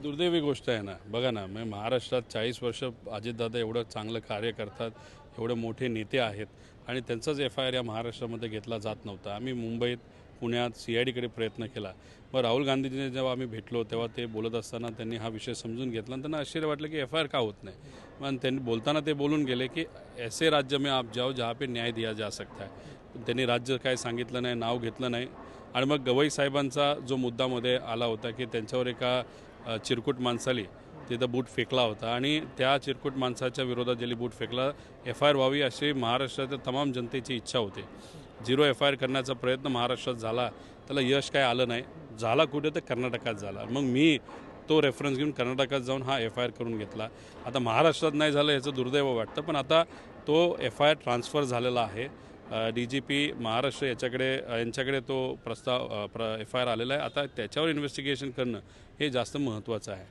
दुर्दैवी गोष्ट आहे ना. बघा ना, म्हणजे महाराष्ट्रात 40 वर्ष अजितदादा एवढं चांगलं कार्य करतात, एवढे मोठे नेते आहेत आणि त्यांचाच एफ-आय-आर या महाराष्ट्रामध्ये घेतला जात नव्हता. आम्ही मुंबईत, पुण्यात CIDकडे प्रयत्न केला. मग राहुल गांधीजींनी जेव्हा आम्ही भेटलो तेव्हा ते बोलत असताना त्यांनी हा विषय समजून घेतला आणि त्यांना आश्चर्य वाटलं की एफ-आय-आर का होत नाही. मग त्यांनी बोलताना ते बोलून गेले की ऐसे राज्य में आप जाओ जहाँ पे न्याय दिया जा सकता है. पण त्यांनी राज्य काय सांगितलं नाही, नाव घेतलं नाही. आणि मग गवई साहेबांचा जो मुद्दामध्ये आला होता की त्यांच्यावर एका चिरकुट माणसाली तिथं बूट फेकला होता आणि त्या चिरकुट माणसाच्या विरोधात ज्यांनी बूट फेकला एफ-आय-आर व्हावी अशी महाराष्ट्रातील तमाम जनतेची इच्छा होती. 0 एफ-आय-आर करण्याचा प्रयत्न महाराष्ट्रात झाला, त्याला यश काय आलं नाही. झाला कुठे तर कर्नाटकात झाला. मग मी तो रेफरन्स घेऊन कर्नाटकात जाऊन हा एफ-आय-आर करून घेतला. आता महाराष्ट्रात नाही झालं याचं दुर्दैव वाटतं, पण आता तो एफ-आय-आर ट्रान्सफर झालेला आहे. DGP महाराष्ट्र यांच्याकडे तो प्रस्ताव एफ-आय-आर आलेला आहे. आता त्याच्यावर इन्व्हेस्टिगेशन करणं हे जास्त महत्त्वाचं आहे.